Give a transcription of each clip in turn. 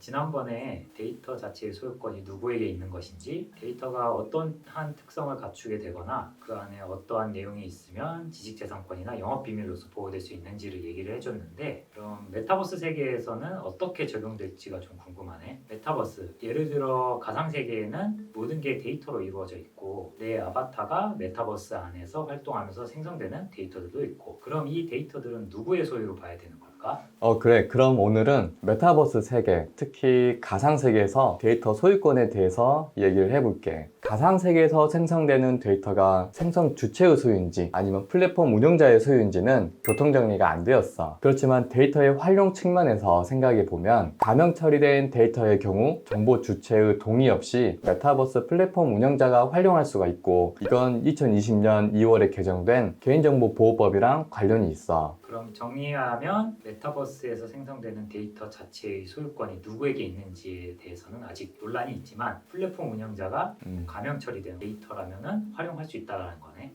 지난번에 데이터 자체의 소유권이 누구에게 있는 것인지, 데이터가 어떠한 특성을 갖추게 되거나 그 안에 어떠한 내용이 있으면 지식재산권이나 영업비밀로서 보호될 수 있는지를 얘기를 해줬는데, 그럼 메타버스 세계에서는 어떻게 적용될지가 좀 궁금하네. 메타버스, 예를 들어 가상세계에는 모든 게 데이터로 이루어져 있고 내 아바타가 메타버스 안에서 활동하면서 생성되는 데이터들도 있고, 그럼 이 데이터들은 누구의 소유로 봐야 되는 걸까? 그래. 그럼 오늘은 메타버스 세계, 특히 가상세계에서 데이터 소유권에 대해서 얘기를 해볼게. 가상세계에서 생성되는 데이터가 생성 주체의 소유인지 아니면 플랫폼 운영자의 소유인지는 교통정리가 안 되었어. 그렇지만 데이터의 활용 측면에서 생각해보면 가명 처리된 데이터의 경우 정보 주체의 동의 없이 메타버스 플랫폼 운영자가 활용할 수가 있고, 이건 2020년 2월에 개정된 개인정보보호법이랑 관련이 있어. 그럼 정리하면 메타버스에서 생성되는 데이터 자체의 소유권이 누구에게 있는지에 대해서는 아직 논란이 있지만, 플랫폼 운영자가 가명 처리된 데이터라면 활용할 수 있다는 거네.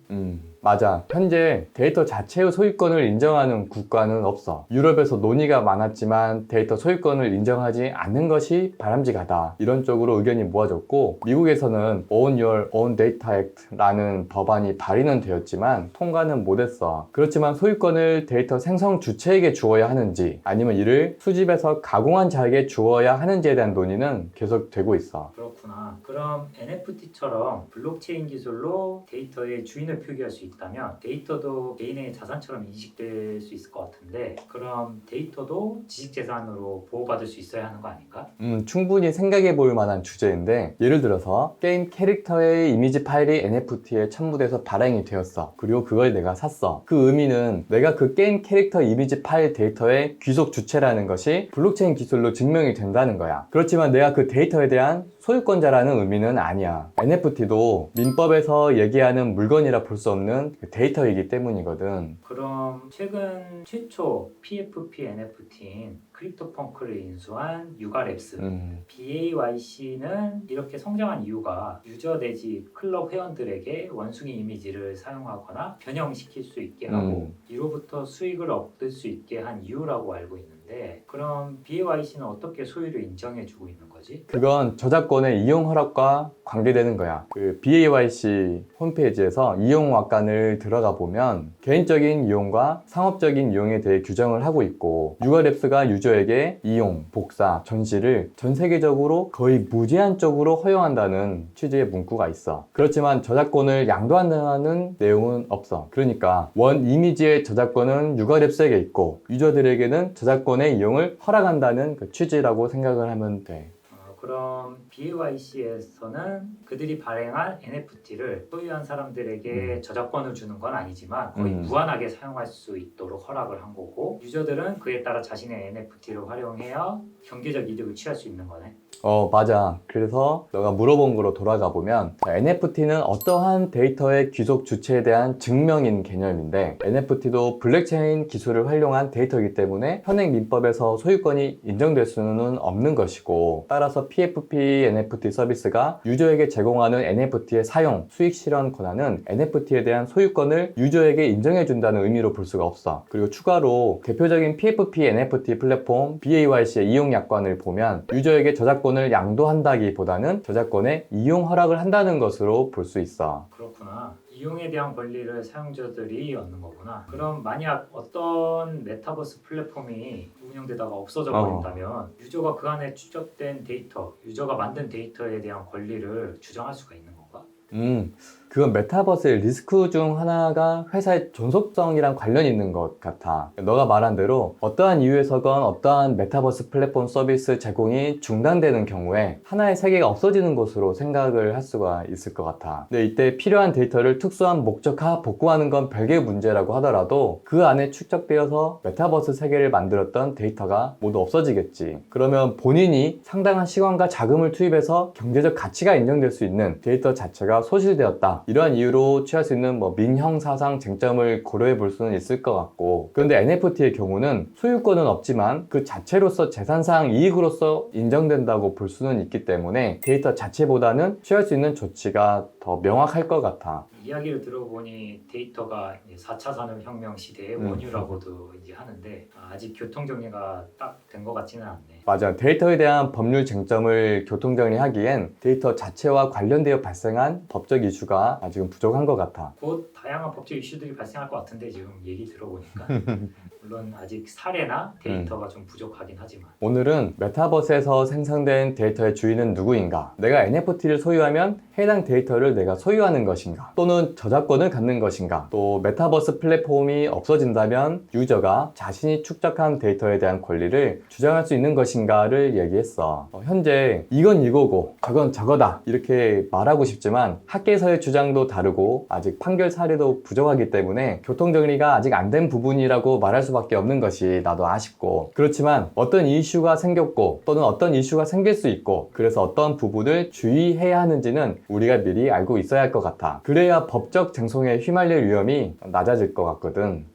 맞아. 현재 데이터 자체의 소유권을 인정하는 국가는 없어. 유럽에서 논의가 많았지만 데이터 소유권을 인정하지 않는 것이 바람직하다, 이런 쪽으로 의견이 모아졌고, 미국에서는 Own Your Own Data Act라는 법안이 발의는 되었지만 통과는 못했어. 그렇지만 소유권을 데이터 생성 주체에게 주어야 하는지 아니면 이를 수집해서 가공한 자에게 주어야 하는지에 대한 논의는 계속되고 있어. 그렇구나. 그럼 NFT처럼 블록체인 기술로 데이터의 주인을 표기할 수 있다면 데이터도 개인의 자산처럼 인식될 수 있을 것 같은데, 그럼 데이터도 지식재산으로 보호받을 수 있어야 하는 거 아닌가? 충분히 생각해 볼 만한 주제인데, 예를 들어서 게임 캐릭터의 이미지 파일이 NFT에 첨부돼서 발행이 되었어. 그리고 그걸 내가 샀어. 그 의미는 내가 그 게임 캐릭터 이미지 파일 데이터의 귀속 주체라는 것이 블록체인 기술로 증명이 된다는 거야. 그렇지만 내가 그 데이터에 대한 소유권자라는 의미는 아니야. NFT도 민법에서 얘기하는 물건이라 볼 수 없는 데이터이기 때문이거든. 그럼 최근 최초 PFP NFT인 크립토펑크를 인수한 유가랩스, BAYC는 이렇게 성장한 이유가 유저 내지 클럽 회원들에게 원숭이 이미지를 사용하거나 변형시킬 수 있게 하고 이로부터 수익을 얻을 수 있게 한 이유라고 알고 있는데, 그럼 BAYC는 어떻게 소유를 인정해주고 있는 거지? 그건 저작권의 이용 허락과 관계되는 거야. 그 BAYC 홈페이지에서 이용 약관을 들어가 보면 개인적인 이용과 상업적인 이용에 대해 규정을 하고 있고, 유가랩스가 유저에게 이용, 복사, 전시를 전 세계적으로 거의 무제한적으로 허용한다는 취지의 문구가 있어. 그렇지만 저작권을 양도한다는 내용은 없어. 그러니까 원 이미지의 저작권은 유가랩스에게 있고 유저들에게는 저작권의 이용을 허락한다는 그 취지라고 생각을 하면 돼. 그럼 BAYC에서는 그들이 발행한 NFT를 소유한 사람들에게 저작권을 주는 건 아니지만 거의 무한하게 사용할 수 있도록 허락을 한 거고, 유저들은 그에 따라 자신의 NFT를 활용해야 경제적 이득을 취할 수 있는 거네. 맞아. 그래서 너가 물어본 거로 돌아가 보면 NFT는 어떠한 데이터의 귀속 주체에 대한 증명인 개념인데, NFT도 블록체인 기술을 활용한 데이터이기 때문에 현행 민법에서 소유권이 인정될 수는 없는 것이고, 따라서 PFP NFT 서비스가 유저에게 제공하는 NFT의 사용, 수익 실현 권한은 NFT에 대한 소유권을 유저에게 인정해준다는 의미로 볼 수가 없어. 그리고 추가로 대표적인 PFP NFT 플랫폼 BAYC의 이용 약관을 보면 유저에게 저작권을 양도한다기보다는 저작권의 이용 허락을 한다는 것으로 볼 수 있어. 그렇구나. 이용에 대한 권리를 사용자들이 얻는 거구나. 그럼 만약 어떤 메타버스 플랫폼이 운영되다가 없어져 버린다면 유저가 그 안에 축적된 데이터, 유저가 만든 데이터에 대한 권리를 주장할 수가 있는 건가? 그건 메타버스의 리스크 중 하나가 회사의 존속성이랑 관련이 있는 것 같아. 너가 말한 대로 어떠한 이유에서건 어떠한 메타버스 플랫폼 서비스 제공이 중단되는 경우에 하나의 세계가 없어지는 것으로 생각을 할 수가 있을 것 같아. 근데 이때 필요한 데이터를 특수한 목적화 복구하는 건 별개의 문제라고 하더라도 그 안에 축적되어서 메타버스 세계를 만들었던 데이터가 모두 없어지겠지. 그러면 본인이 상당한 시간과 자금을 투입해서 경제적 가치가 인정될 수 있는 데이터 자체가 소실되었다, 이러한 이유로 취할 수 있는 민형사상 쟁점을 고려해 볼 수는 있을 것 같고, 그런데 NFT의 경우는 소유권은 없지만 그 자체로서 재산상 이익으로서 인정된다고 볼 수는 있기 때문에 데이터 자체보다는 취할 수 있는 조치가 더 명확할 것 같아. 이야기를 들어보니 데이터가 4차 산업혁명 시대의 원유라고도 이제 하는데 아직 교통 정리가 딱 된 것 같지는 않네. 맞아. 데이터에 대한 법률 쟁점을 교통정리하기엔 데이터 자체와 관련되어 발생한 법적 이슈가 아직은 부족한 것 같아. 곧 다양한 법적 이슈들이 발생할 것 같은데 지금 얘기 들어보니까 물론 아직 사례나 데이터가 좀 부족하긴 하지만 오늘은 메타버스에서 생성된 데이터의 주인은 누구인가? 내가 NFT를 소유하면 해당 데이터를 내가 소유하는 것인가? 또는 저작권을 갖는 것인가? 또 메타버스 플랫폼이 없어진다면 유저가 자신이 축적한 데이터에 대한 권리를 주장할 수 있는 것인가를 얘기했어. 현재 이건 이거고 저건 저거다 이렇게 말하고 싶지만 학계에서의 주장도 다르고 아직 판결 사례도 부족하기 때문에 교통정리가 아직 안 된 부분이라고 말할 수밖에 없는 것이 나도 아쉽고, 그렇지만 어떤 이슈가 생겼고 또는 어떤 이슈가 생길 수 있고 그래서 어떤 부분을 주의해야 하는지는 우리가 미리 알고 있어야 할 것 같아. 그래야 법적 쟁송에 휘말릴 위험이 낮아질 것 같거든.